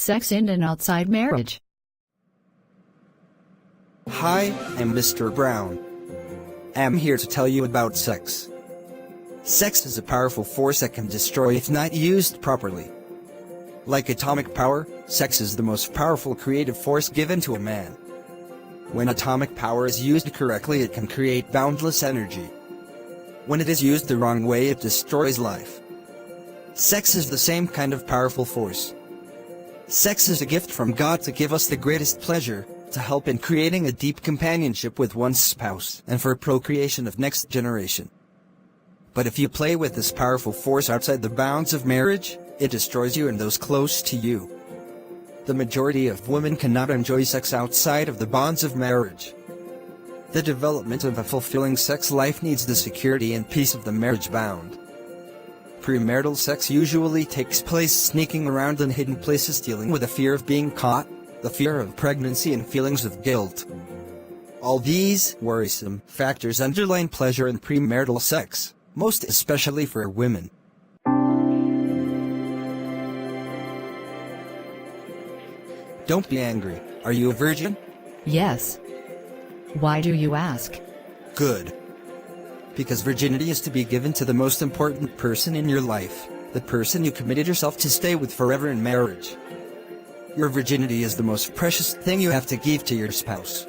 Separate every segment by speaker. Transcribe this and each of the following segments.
Speaker 1: sex in and outside marriage.
Speaker 2: Hi, I'm Mr. Brown. I'm here to tell you about sex. Sex is a powerful force that can destroy if not used properly. Like atomic power, sex is the most powerful creative force given to a man. When atomic power is used correctly, it can create boundless energy. When it is used the wrong way, it destroys life. Sex is the same kind of powerful force. Sex is a gift from God to give us the greatest pleasure, to help in creating a deep companionship with one's spouse, and for procreation of next generation. But if you play with this powerful force outside the bounds of marriage, it destroys you and those close to you. The majority of women cannot enjoy sex outside of the bonds of marriage. The development of a fulfilling sex life needs the security and peace of the marriage bound. Premarital sex usually takes place sneaking around in hidden places, dealing with the fear of being caught, the fear of pregnancy, and feelings of guilt. All these worrisome factors underline pleasure in premarital sex, most especially for women. Don't be angry. Are you a virgin?
Speaker 1: Yes. Why do you ask?
Speaker 2: Good. Because virginity is to be given to the most important person in your life, the person you committed yourself to stay with forever in marriage. Your virginity is the most precious thing you have to give to your spouse.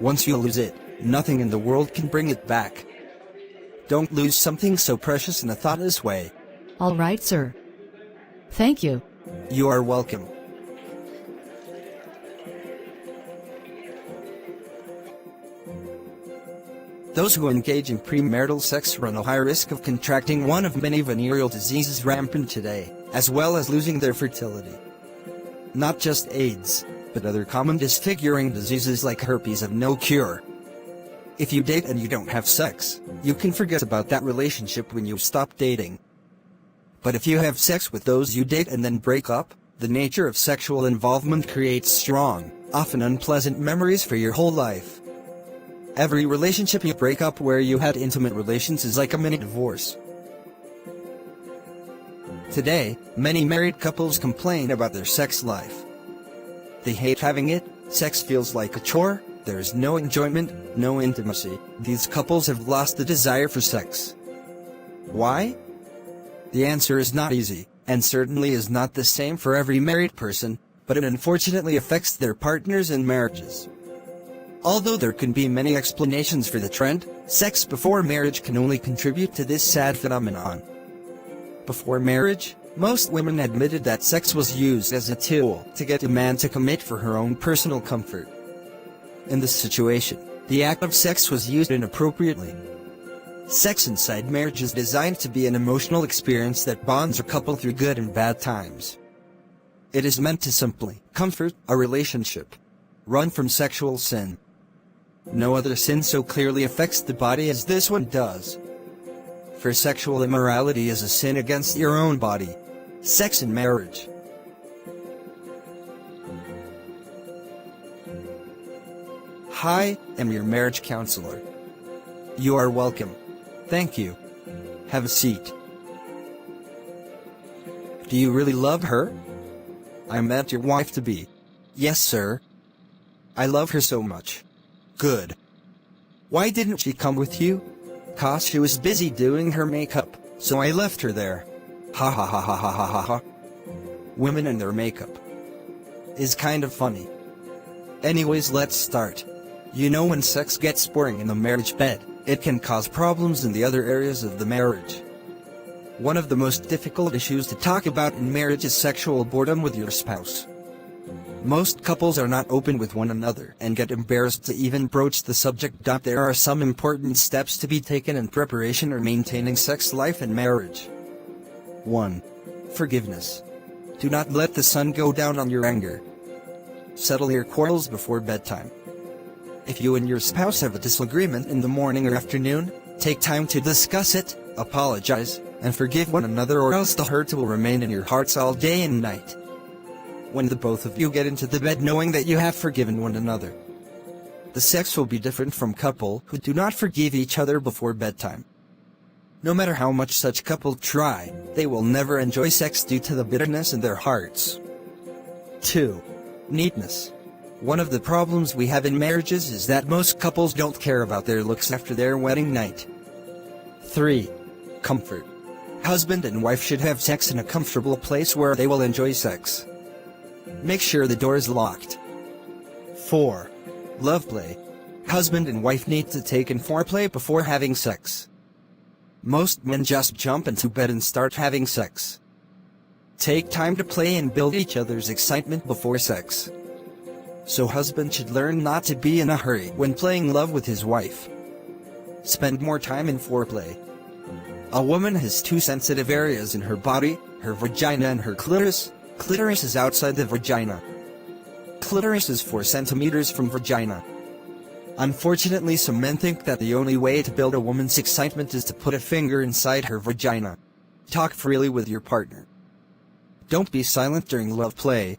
Speaker 2: Once you lose it, nothing in the world can bring it back. Don't lose something so precious in a thoughtless way.
Speaker 1: All right, sir. Thank you.
Speaker 2: You are welcome. Those who engage in premarital sex run a high risk of contracting one of many venereal diseases rampant today, as well as losing their fertility. Not just AIDS, but other common disfiguring diseases like herpes have no cure. If you date and you don't have sex, you can forget about that relationship when you stop dating. But if you have sex with those you date and then break up, the nature of sexual involvement creates strong, often unpleasant memories for your whole life. Every relationship you break up where you had intimate relations is like a mini divorce. Today, many married couples complain about their sex life. They hate having it, sex feels like a chore, there is no enjoyment, no intimacy. These couples have lost the desire for sex. Why? The answer is not easy, and certainly is not the same for every married person, but it unfortunately affects their partners in marriages. Although there can be many explanations for the trend, sex before marriage can only contribute to this sad phenomenon. Before marriage, most women admitted that sex was used as a tool to get a man to commit for her own personal comfort. In this situation, the act of sex was used inappropriately. Sex inside marriage is designed to be an emotional experience that bonds a couple through good and bad times. It is meant to simply comfort a relationship, run from sexual sin. No other sin so clearly affects the body as this one does. For sexual immorality is a sin against your own body. Sex in marriage. Hi, I'm your marriage counselor. You are welcome. Thank you. Have a seat. Do you really love her? I meant your wife-to-be. Yes, sir. I love her so much. Good. Why didn't she come with you? 'Cause she was busy doing her makeup, so I left her there. Ha ha ha ha ha ha ha ha. Women and their makeup is kind of funny. Anyways, let's start. You know, when sex gets boring in the marriage bed, it can cause problems in the other areas of the marriage. One of the most difficult issues to talk about in marriage is sexual boredom with your spouse. Most couples are not open with one another and get embarrassed to even broach the subject. There are some important steps to be taken in preparation or maintaining sex life in marriage. 1. Forgiveness. Do not let the sun go down on your anger. Settle your quarrels before bedtime. If you and your spouse have a disagreement in the morning or afternoon, take time to discuss it, apologize, and forgive one another, or else the hurt will remain in your hearts all day and night. When the both of you get into the bed knowing that you have forgiven one another, the sex will be different from couple who do not forgive each other before bedtime. No matter how much such couple try, they will never enjoy sex due to the bitterness in their hearts. 2. Neatness. One of the problems we have in marriages is that most couples don't care about their looks after their wedding night. 3. Comfort. Husband and wife should have sex in a comfortable place where they will enjoy sex. Make sure the door is locked. 4. Love play. Husband and wife need to take in foreplay before having sex. Most men just jump into bed and start having sex. Take time to play and build each other's excitement before sex. So husband should learn not to be in a hurry when playing love with his wife. Spend more time in foreplay. A woman has two sensitive areas in her body, her vagina and her clitoris. Clitoris is outside the vagina. Clitoris is 4 centimeters from vagina. Unfortunately, some men think that the only way to build a woman's excitement is to put a finger inside her vagina. Talk freely with your partner. Don't be silent during love play.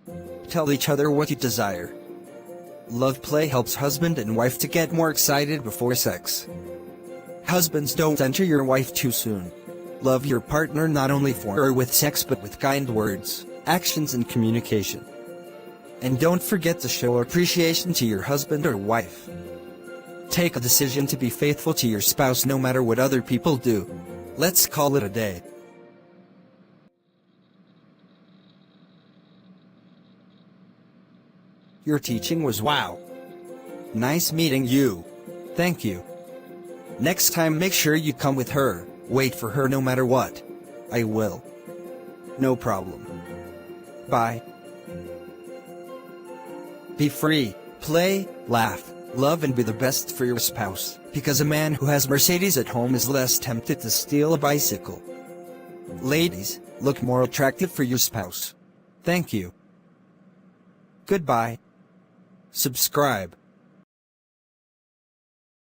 Speaker 2: Tell each other what you desire. Love play helps husband and wife to get more excited before sex. Husbands, don't enter your wife too soon. Love your partner not only for or with sex but with kind words, actions and communication. And don't forget to show appreciation to your husband or wife. Take a decision to be faithful to your spouse no matter what other people do. Let's call it a day. Your teaching was wow. Nice meeting you. Thank you. Next time make sure you come with her. Wait for her no matter what. I will. No problem. Bye. Be free, play, laugh, love and be the best for your spouse, because a man who has Mercedes at home is less tempted to steal a bicycle. Ladies, look more attractive for your spouse. Thank you. Goodbye. Subscribe.